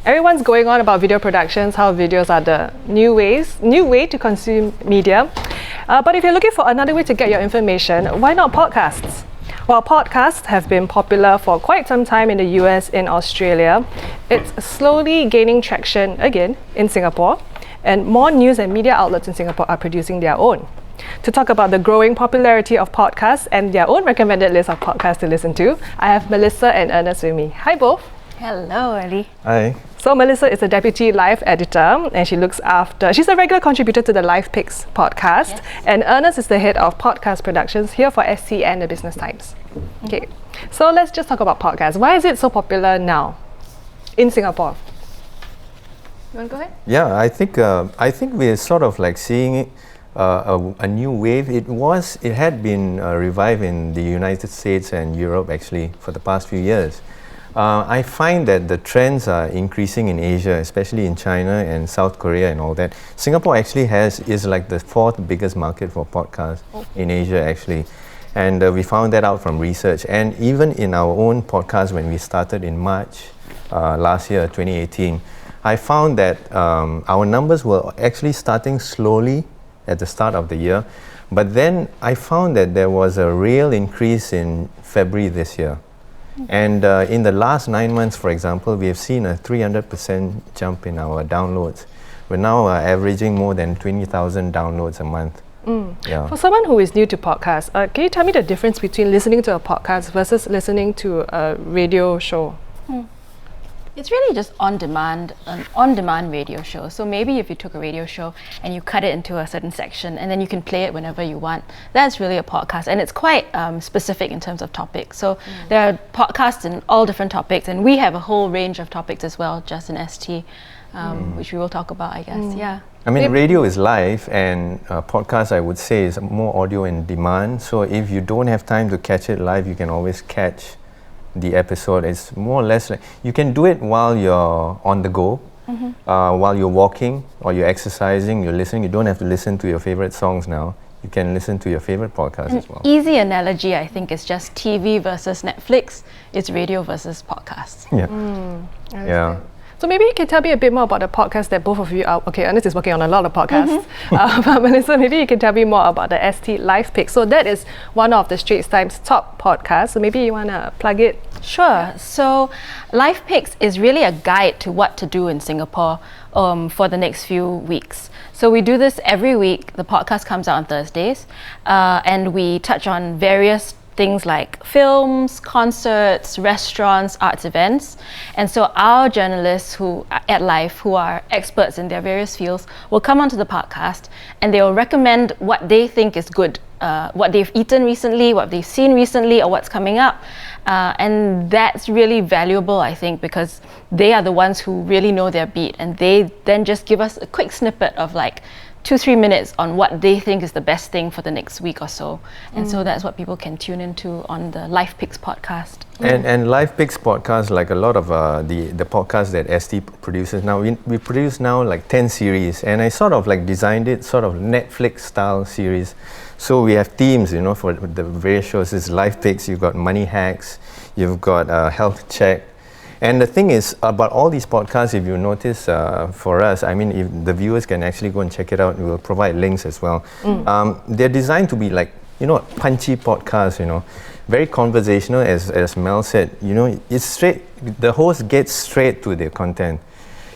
Everyone's going on about video productions, how videos are the new way to consume media. But if you're looking for another way to get your information, why not podcasts? While podcasts have been popular for quite some time in the US and Australia, it's slowly gaining traction again in Singapore, and more news and media outlets in Singapore are producing their own. To talk about the growing popularity of podcasts and their own recommended list of podcasts to listen to, I have Melissa and Ernest with me. Hi both. Hello, Ali. Hi. So Melissa is a deputy live editor and she's a regular contributor to the Live Picks podcast. Yes. And Ernest is the head of podcast productions here for ST and the Business Times. Okay, so let's just talk about podcasts. Why is it so popular now in Singapore? You want to go ahead? Yeah, I think we're sort of like seeing a new wave. It had been revived in the United States and Europe actually for the past few years. I find that the trends are increasing in Asia, especially in China and South Korea and all that. Singapore actually is like the fourth biggest market for podcasts in Asia actually. And we found that out from research. And even in our own podcast when we started in March last year, 2018, I found that our numbers were actually starting slowly at the start of the year. But then I found that there was a real increase in February this year. And in the last 9 months, for example, we have seen a 300% jump in our downloads. We're now averaging more than 20,000 downloads a month. Yeah. For someone who is new to podcasts, can you tell me the difference between listening to a podcast versus listening to a radio show? It's really just an on-demand radio show. So maybe if you took a radio show and you cut it into a certain section and then you can play it whenever you want, that's really a podcast. And it's quite specific in terms of topics. So there are podcasts in all different topics, and we have a whole range of topics as well, just in ST, which we will talk about, I guess. Yeah. I mean, radio is live, and podcast, I would say, is more audio in demand. So if you don't have time to catch it live, you can always catch the episode. It's more or less like you can do it while you're on the go, while you're walking or you're exercising, you're listening. You don't have to listen to your favorite songs now. You can listen to your favorite podcast as well. Easy analogy, I think, is just TV versus Netflix. It's radio versus podcasts. Yeah. Yeah. So maybe you can tell me a bit more about the podcast that both of you are... Okay, Ernest is working on a lot of podcasts. But Melissa, maybe you can tell me more about the ST Live Pick. So that is one of the Straits Times top podcasts. So maybe you want to plug it. Sure. So Live Picks is really a guide to what to do in Singapore for the next few weeks. So we do this every week. The podcast comes out on Thursdays. And we touch on various things like films, concerts, restaurants, arts events. And so our journalists who are experts in their various fields will come onto the podcast and they will recommend what they think is good, what they've eaten recently, what they've seen recently, or what's coming up. And that's really valuable, I think, because they are the ones who really know their beat, and they then just give us a quick snippet of like 2-3 minutes on what they think is the best thing for the next week or so. And so that's what people can tune into on the Live Picks podcast. And Live Picks podcast, like a lot of the podcasts that ST produces now, we produce now like 10 series, and I sort of like designed it sort of Netflix style series. So we have themes, for the various shows. It's Live Picks, you've got Money Hacks, you've got Health Check. And the thing is about all these podcasts, if you notice for us, I mean, if the viewers can actually go and check it out, we will provide links as well. They're designed to be like, punchy podcasts, very conversational, as Mel said. It's straight, the host gets straight to their content.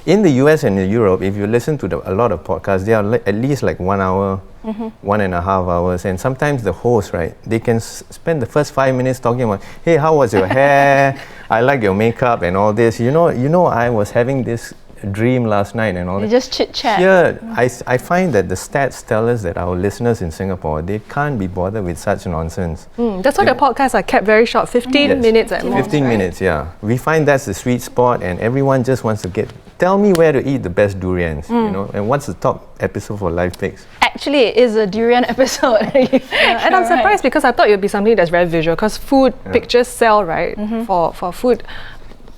In the US and in Europe, if you listen to a lot of podcasts, they are at least like 1 hour, 1.5 hours, and sometimes the host, right, they can spend the first 5 minutes talking about, hey, how was your hair? I like your makeup and all this. I was having this dream last night and all that. Just chit chat. Yeah, I find that the stats tell us that our listeners in Singapore, they can't be bothered with such nonsense. That's why the podcasts are kept very short, 15 minutes at most. 15 minutes, yeah. We find that's the sweet spot, and everyone just wants to tell me where to eat the best durians, and what's the top episode for Live Picks? Actually, it is a durian episode. And I'm surprised because I thought it would be something that's very visual, because food pictures sell, right, for food.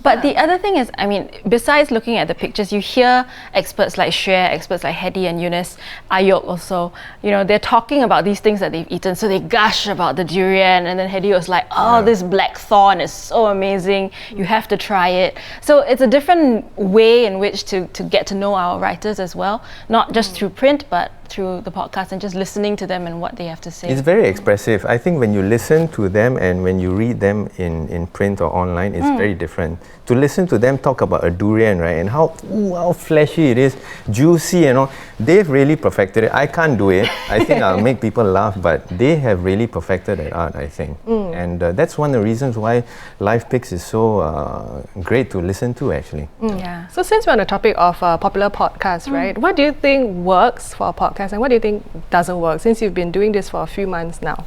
But the other thing is, I mean, besides looking at the pictures, you hear experts like Xue, experts like Hedy and Eunice, Ayok also, you know, they're talking about these things that they've eaten. So they gush about the durian, and then Hedy was like, oh, this black thorn is so amazing, you have to try it. So it's a different way in which to get to know our writers as well, not just through print, but through the podcast and just listening to them and what they have to say. It's very expressive. I think when you listen to them and when you read them in print or online, it's very different. To listen to them talk about a durian, right, and how fleshy it is, juicy and all, they've really perfected it. I can't do it. I think I'll make people laugh, but they have really perfected that art, I think. And that's one of the reasons why Live Picks is so great to listen to, actually. Yeah. So since we're on the topic of popular podcasts, right, what do you think works for a podcast and what do you think doesn't work, since you've been doing this for a few months now?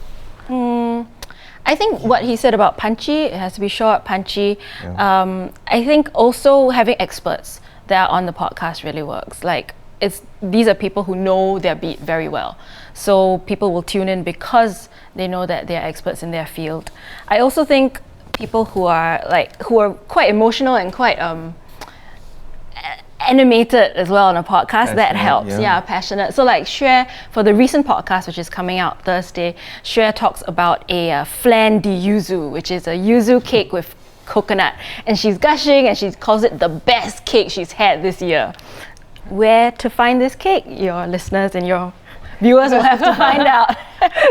I think what he said about punchy, it has to be short, punchy. I think also having experts that are on the podcast really works. Like, these are people who know their beat very well. So people will tune in because they know that they're experts in their field. I also think people who are quite emotional and quite animated as well on a podcast, passionate, that helps. Yeah, passionate. So like Xue, for the recent podcast, which is coming out Thursday, Xue talks about a flan de yuzu, which is a yuzu cake with coconut. And she's gushing and she calls it the best cake she's had this year. Where to find this cake? Your listeners and your viewers will have to find out.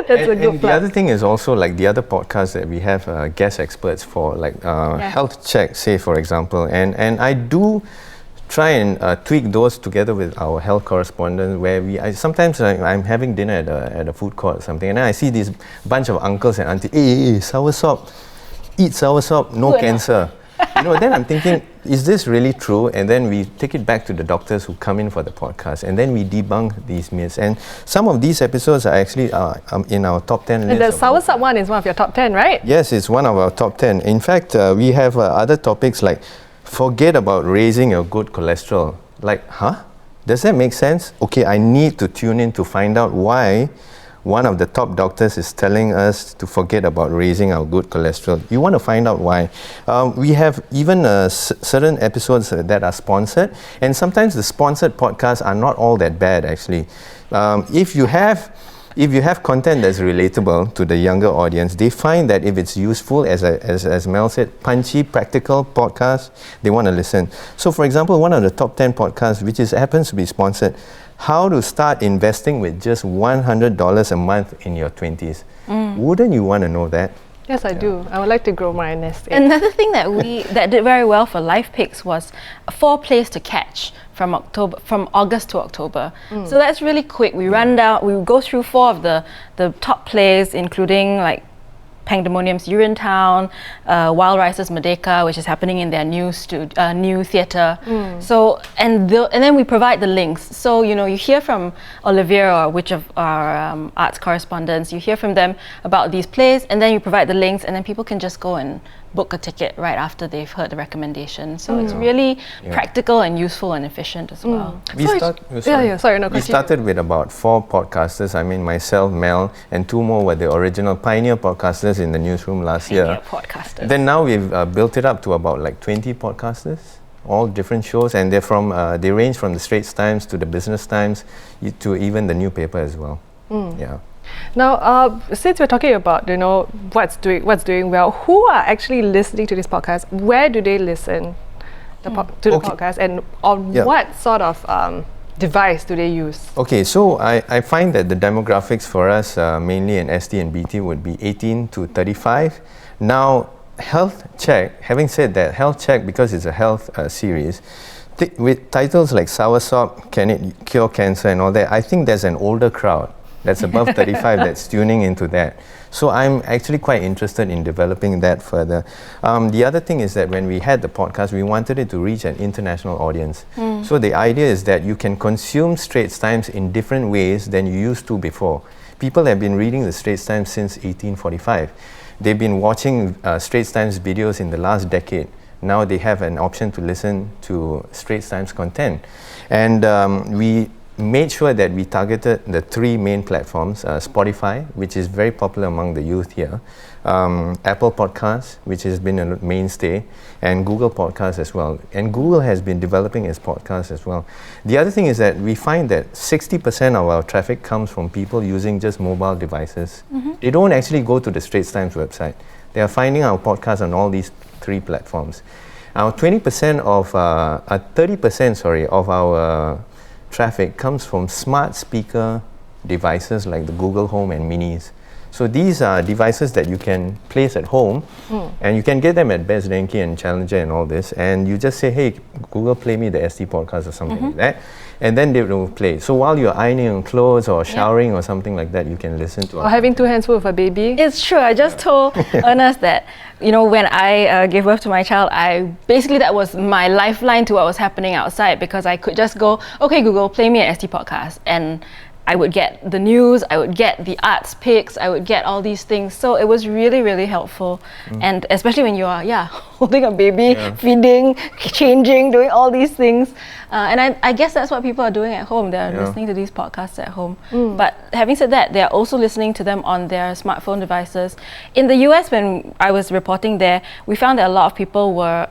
That's a good and the other thing is also like the other podcasts that we have guest experts for, like Health Check, say for example. And I do try and tweak those together with our health correspondent, where sometimes I'm having dinner at a food court or something, and then I see this bunch of uncles and aunties, hey, soursop, eat soursop, no cancer. You know, then I'm thinking, is this really true? And then we take it back to the doctors who come in for the podcast, and then we debunk these myths. And some of these episodes are actually in our top 10 list. And the soursop one is one of your top 10, right? Yes, it's one of our top 10. In fact, we have other topics like forget about raising your good cholesterol. Like, does that make sense? Okay, I need to tune in to find out why one of the top doctors is telling us to forget about raising our good cholesterol. You want to find out why. We have even certain episodes that are sponsored, and sometimes the sponsored podcasts are not all that bad, actually. If you have content that's relatable to the younger audience, they find that if it's useful, as Mel said, punchy, practical podcast, they want to listen. So for example, one of the top 10 podcasts, which happens to be sponsored, how to start investing with just $100 a month in your 20s. Wouldn't you want to know that? Yes, I do. I would like to grow my nest egg. Another thing that did very well for Live Picks was 4 plays to catch from August to October. So that's really quick. We go through 4 of the top plays, including like Pandemonium's Urinetown, Wild Rice's Merdeka, which is happening in their new theatre. So and then we provide the links. So you know, you hear from Olivier or which of our arts correspondents, you hear from them about these plays, and then you provide the links, and then people can just go and book a ticket right after they've heard the recommendation. So it's really practical and useful and efficient as well. We started with about 4 podcasters. I mean, myself, Mel, and 2 more were the original pioneer podcasters in the newsroom last year. Podcasters. Then now we've built it up to about like 20 podcasters, all different shows, and they range from the Straits Times to the Business Times to even the new paper as well. Yeah. Now, since we're talking about what's doing well, who are actually listening to this podcast? Where do they listen to the podcast, and on what sort of device do they use? Okay, so I find that the demographics for us, mainly in ST and BT, would be 18 to 35. Now, Health Check, having said that, Health Check, because it's a health series, with titles like Soursop, Can It Cure Cancer and all that, I think there's an older crowd that's above 35 that's tuning into that. So I'm actually quite interested in developing that further. The other thing is that when we had the podcast, we wanted it to reach an international audience. So the idea is that you can consume Straits Times in different ways than you used to before. People have been reading the Straits Times since 1845. They've been watching Straits Times videos in the last decade. Now they have an option to listen to Straits Times content. And we made sure that we targeted the three main platforms, Spotify, which is very popular among the youth here, Apple Podcasts, which has been a mainstay, and Google Podcasts as well. And Google has been developing its podcasts as well. The other thing is that we find that 60% of our traffic comes from people using just mobile devices. They don't actually go to the Straits Times website. They are finding our podcast on all these three platforms. Now, 30% of our traffic comes from smart speaker devices like the Google Home and Minis. So these are devices that you can place at home, and you can get them at Best Denki and Challenger and all this, and you just say, hey, Google, play me the ST podcast or something like that, and then they will play. So while you're ironing clothes or showering or something like that, you can listen to Or having 2 hands full of a baby. It's true. I just told Ernest that, you know, when I gave birth to my child, basically that was my lifeline to what was happening outside, because I could just go, okay, Google, play me an ST podcast, and I would get the news, I would get the arts picks, I would get all these things. So it was really, really helpful. And especially when you are, holding a baby, feeding, changing, doing all these things. And I guess that's what people are doing at home. They're listening to these podcasts at home. But having said that, they're also listening to them on their smartphone devices. In the US, when I was reporting there, we found that a lot of people were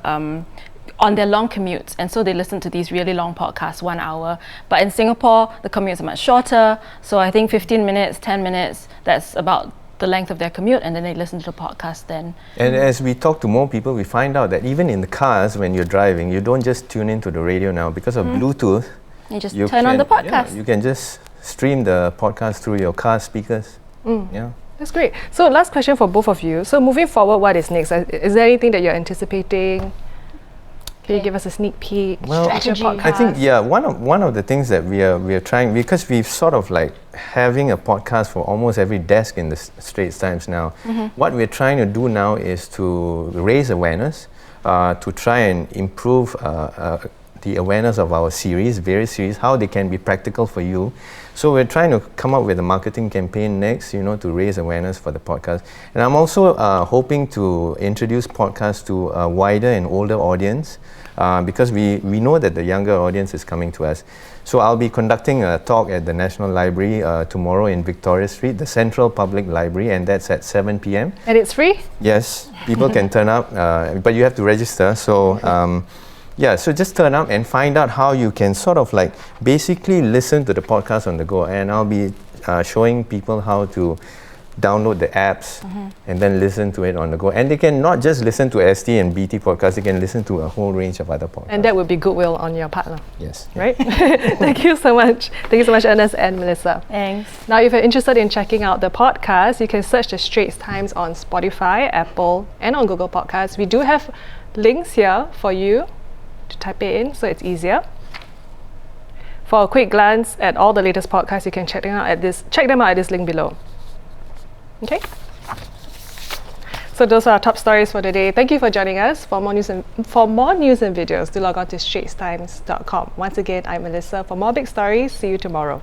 on their long commutes, and so they listen to these really long podcasts, 1 hour. But in Singapore, the commutes are much shorter, so I think 15 minutes, 10 minutes, that's about the length of their commute, and then they listen to the podcast then. And as we talk to more people, we find out that even in the cars, when you're driving, you don't just tune into the radio now. Because of Bluetooth, you just turn on the podcast. You can just stream the podcast through your car speakers. That's great. So last question for both of you. So moving forward, what is next? Is there anything that you're anticipating? Can you give us a sneak peek? Well, Strategy. I think one of the things that we are trying, because we've sort of like having a podcast for almost every desk in the Straits Times now. What we're trying to do now is to raise awareness, to try and improve the awareness of our various series, how they can be practical for you. So we're trying to come up with a marketing campaign next, to raise awareness for the podcast. And I'm also hoping to introduce podcasts to a wider and older audience, because we know that the younger audience is coming to us. So I'll be conducting a talk at the National Library tomorrow in Victoria Street, the Central Public Library, and that's at 7 p.m. And it's free? Yes, people can turn up, but you have to register. So so just turn up and find out how you can sort of like basically listen to the podcast on the go. And I'll be showing people how to download the apps and then listen to it on the go. And they can not just listen to ST and BT podcasts, they can listen to a whole range of other podcasts. And that would be goodwill on your part. Yes. Right? Thank you so much. Thank you so much, Ernest and Melissa. Thanks. Now, if you're interested in checking out the podcast, you can search the Straits Times on Spotify, Apple, and on Google Podcasts. We do have links here for you to type it in, so it's easier. For a quick glance at all the latest podcasts, you can check them out at this link below. Okay? So those are our top stories for today. Thank you for joining us. For more news and videos, do log on to straitstimes.com. Once again, I'm Melissa. For more big stories, see you tomorrow.